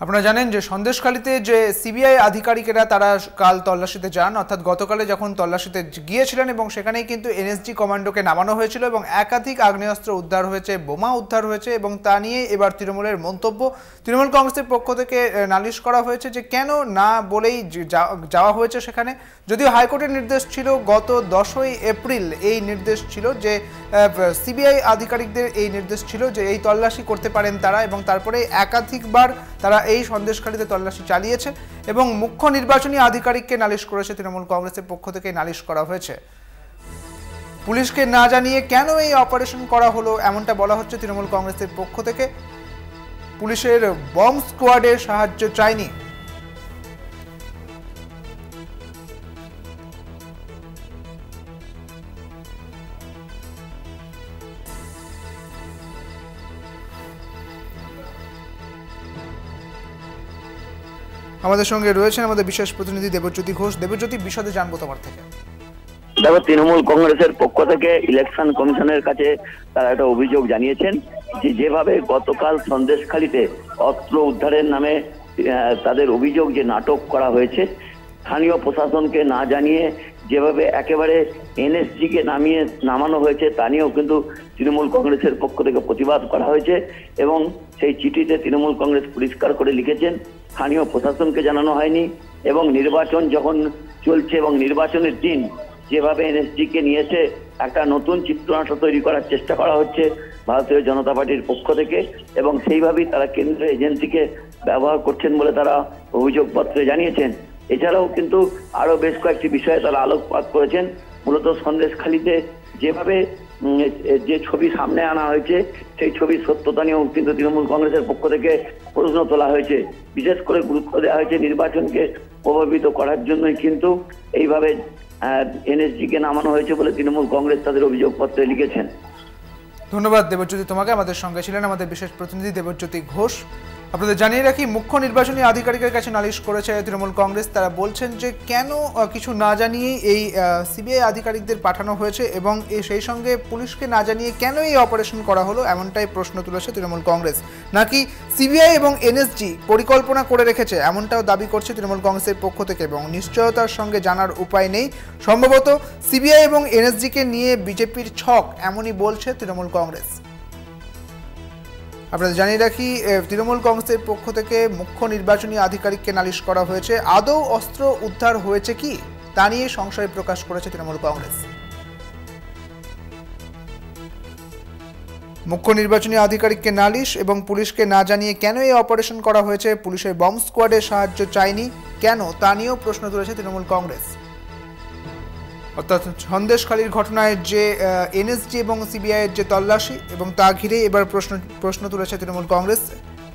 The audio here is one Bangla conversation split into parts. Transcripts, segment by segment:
আপনারা জানেন যে সন্দেশখালীতে যে সিবিআই আধিকারিকেরা তারা কাল তল্লাশিতে যান, অর্থাৎ গতকালে যখন তল্লাশিতে গিয়েছিলেন এবং সেখানেই কিন্তু এনএসজি কমান্ডোকে নামানো হয়েছিল এবং একাধিক আগ্নেয়াস্ত্র উদ্ধার হয়েছে, বোমা উদ্ধার হয়েছে এবং তা নিয়ে এবার তৃণমূলের মন্তব্য। তৃণমূল কংগ্রেসের পক্ষ থেকে নালিশ করা হয়েছে যে কেন না বলেই যাওয়া হয়েছে সেখানে। যদিও হাইকোর্টের নির্দেশ ছিল গত 10ই এপ্রিল, এই নির্দেশ ছিল যে সিবিআই আধিকারিকদের এই নির্দেশ ছিল যে এই তল্লাশি করতে পারেন তারা, এবং তারপরে একাধিকবার তারা এই সন্দেশখালীতে তল্লাশি চালিয়েছে এবং মুখ্য নির্বাচনী আধিকারিককে নালিশ করেছে তৃণমূল কংগ্রেসের পক্ষ থেকে নালিশ করা হয়েছে। পুলিশকে না জানিয়ে কেন এই অপারেশন করা হলো এমনটা বলা হচ্ছে তৃণমূল কংগ্রেসের পক্ষ থেকে। পুলিশের বম্ব স্কোয়াডের সাহায্য চায়নি। আমাদের সঙ্গে রয়েছেন আমাদের বিশেষ প্রতিনিধি দেবজ্যোতি ঘোষ। দেবজ্যোতি, বিশদে জানবো তোমার থেকে। দেখো, তৃণমূল কংগ্রেসের পক্ষ থেকে ইলেকশন কমিশনের কাছে তারা একটা অভিযোগ জানিয়েছেন যে যেভাবে গতকাল সন্দেশখালীতে অস্ত্র উদ্ধারের নামে তাদের অভিযোগ যে নাটক করা হয়েছে, স্থানীয় প্রশাসনকে না জানিয়ে যেভাবে একেবারে এনএসজি কে নামানো হয়েছে তা নিয়েও কিন্তু তৃণমূল কংগ্রেসের পক্ষ থেকে প্রতিবাদ করা হয়েছে এবং সেই চিঠিতে তৃণমূল কংগ্রেস পরিষ্কার করে লিখেছেন স্থানীয় প্রশাসনকে জানানো হয়নি এবং নির্বাচন যখন চলছে এবং নির্বাচনের দিন যেভাবে এনএসজি কে নিয়েছে একটা নতুন চিত্রনাট্য তৈরি করার চেষ্টা করা হচ্ছে ভারতীয় জনতা পার্টির পক্ষ থেকে এবং সেইভাবেই তারা কেন্দ্রীয় এজেন্সিকে ব্যবহার করছেন বলে তারা অভিযোগপত্রে জানিয়েছেন। এছাড়াও কিন্তু আরো বেশ কয়েকটি বিষয়ে তারা আলোকপাত করেছেন। মূলত সন্দেশখালীতে যেভাবে যে ছবি সামনে আনা হয়েছে সেই ছবির সত্যতা নিয়েও কিন্তু তৃণমূল কংগ্রেসের পক্ষ থেকে প্রশ্ন তোলা হয়েছে। বিশেষ করে গুরুত্ব দেওয়া হয়েছে নির্বাচনকে প্রভাবিত করার জন্যই কিন্তু এইভাবে এনএসজি কে নামানো হয়েছে বলে তৃণমূল কংগ্রেস তাদের অভিযোগপত্রে লিখেছেন। ধন্যবাদ দেবজ্যোতি তোমাকে। আমাদের সঙ্গে ছিলেন আমাদের বিশেষ প্রতিনিধি দেবজ্যোতি ঘোষ। আপনাদের জানিয়ে রাখি, মুখ্য নির্বাচনী আধিকারিকের কাছে নালিশ করেছে তৃণমূল কংগ্রেস। তারা বলছেন যে কেন কিছু না জানিয়ে এই সিবিআই আধিকারিকদের পাঠানো হয়েছে এবং সেই সঙ্গে পুলিশকে না জানিয়ে কেন এই অপারেশন করা হলো এমনটাই প্রশ্ন তুলেছে তৃণমূল কংগ্রেস। নাকি সিবিআই এবং এনএসজি পরিকল্পনা করে রেখেছে এমনটাও দাবি করছে তৃণমূল কংগ্রেসের পক্ষ থেকে এবং নিশ্চয়তার সঙ্গে জানার উপায় নেই। সম্ভবত সিবিআই এবং এনএসজিকে নিয়ে বিজেপির ছক, এমনই বলছে তৃণমূল কংগ্রেস। আপনাদের জানিয়ে রাখি, তৃণমূল কংগ্রেসের পক্ষ থেকে মুখ্য নির্বাচনী আধিকারিককে নালিশ করা হয়েছে। আদৌ অস্ত্র উদ্ধার হয়েছে কি তা নিয়ে সংশয় প্রকাশ করেছে তৃণমূল কংগ্রেস। মুখ্য নির্বাচনী আধিকারিককে নালিশ এবং পুলিশকে না জানিয়ে কেন এই অপারেশন করা হয়েছে, পুলিশের বম্ব স্কোয়াডের সাহায্য চায়নি কেন তা নিয়েও প্রশ্ন তুলেছে তৃণমূল কংগ্রেস। অর্থাৎ সন্দেশখালীর ঘটনায় যে এনএসজি এবং সিবিআই এর যে তল্লাশি এবং তা ঘিরে এবার প্রশ্ন তুলেছে তৃণমূল কংগ্রেস।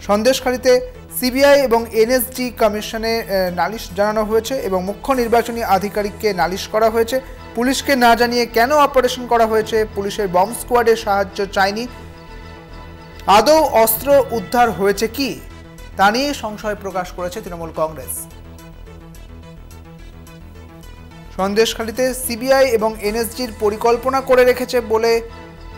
সন্দেশখালীতে সিবিআই এবং এনএসজি কমিশনে নালিশ জানানো হয়েছে এবং মুখ্য নির্বাচনী আধিকারিককে নালিশ করা হয়েছে। পুলিশকে না জানিয়ে কেন অপারেশন করা হয়েছে, পুলিশের বম্ব স্কোয়াডের সাহায্য চায়নি, আদৌ অস্ত্র উদ্ধার হয়েছে কি তা নিয়ে সংশয় প্রকাশ করেছে তৃণমূল কংগ্রেস। সন্দেশখালীতে সিবিআই এবং এনএসজির পরিকল্পনা করে রেখেছে বলে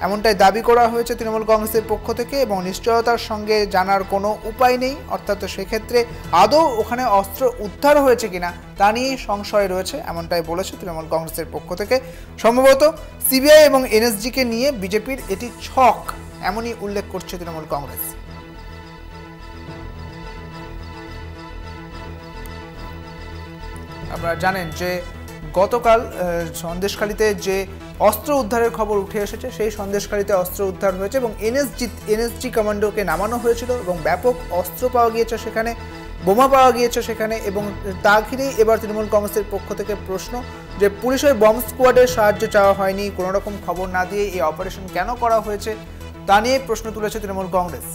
এমনটাই দাবি করা হয়েছে তৃণমূল কংগ্রেসের পক্ষ থেকে এবং নিশ্চয়তার সঙ্গে জানার কোনো উপায় নেই। অর্থাৎ সেক্ষেত্রে আদৌ ওখানে অস্ত্র উদ্ধার হয়েছে কিনা তা নিয়ে সংশয় রয়েছে এমনটাই বলেছে তৃণমূল কংগ্রেসের পক্ষ থেকে। সম্ভবত সিবিআই এবং এনএসজিকে নিয়ে বিজেপির এটি ছক, এমনই উল্লেখ করছে তৃণমূল কংগ্রেস। আপনারা জানেন যে গতকাল সন্দেশখালীতে যে অস্ত্র উদ্ধারের খবর উঠে এসেছে, সেই সন্দেশখালীতে অস্ত্র উদ্ধার হয়েছে এবং এনএসজি কমান্ডোকে নামানো হয়েছিল এবং ব্যাপক অস্ত্র পাওয়া গিয়েছে সেখানে, বোমা পাওয়া গিয়েছে সেখানে এবং তা ঘিরেই এবার তৃণমূল কংগ্রেসের পক্ষ থেকে প্রশ্ন যে পুলিশের বম্ব স্কোয়াডের সাহায্য চাওয়া হয়নি, কোনো রকম খবর না দিয়ে এই অপারেশন কেন করা হয়েছে তা নিয়ে প্রশ্ন তুলেছে তৃণমূল কংগ্রেস।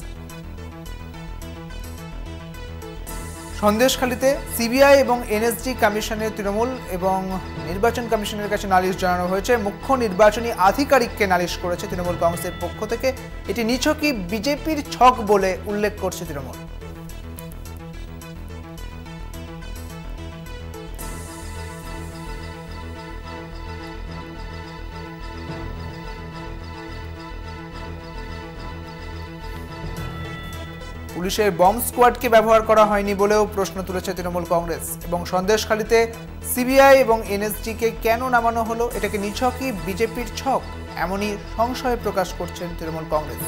সন্দেশখালীতে সিবিআই এবং এনএসজি কমিশনের তৃণমূল এবং নির্বাচন কমিশনের কাছে নালিশ জানানো হয়েছে। মুখ্য নির্বাচনী আধিকারিককে নালিশ করেছে তৃণমূল কংগ্রেসের পক্ষ থেকে। এটি নিছকই বিজেপির ছক বলে উল্লেখ করছে তৃণমূল। পুলিশের বম্ব স্কোয়াডকে ব্যবহার করা হয়নি বলেও প্রশ্ন তুলেছে তৃণমূল কংগ্রেস। এবং সন্দেশখালীতে সিবিআই এবং এনএসজিকে কেন নামানো হলো, এটাকে নিছকই বিজেপির ছক, এমনই সংশয় প্রকাশ করছেন তৃণমূল কংগ্রেস।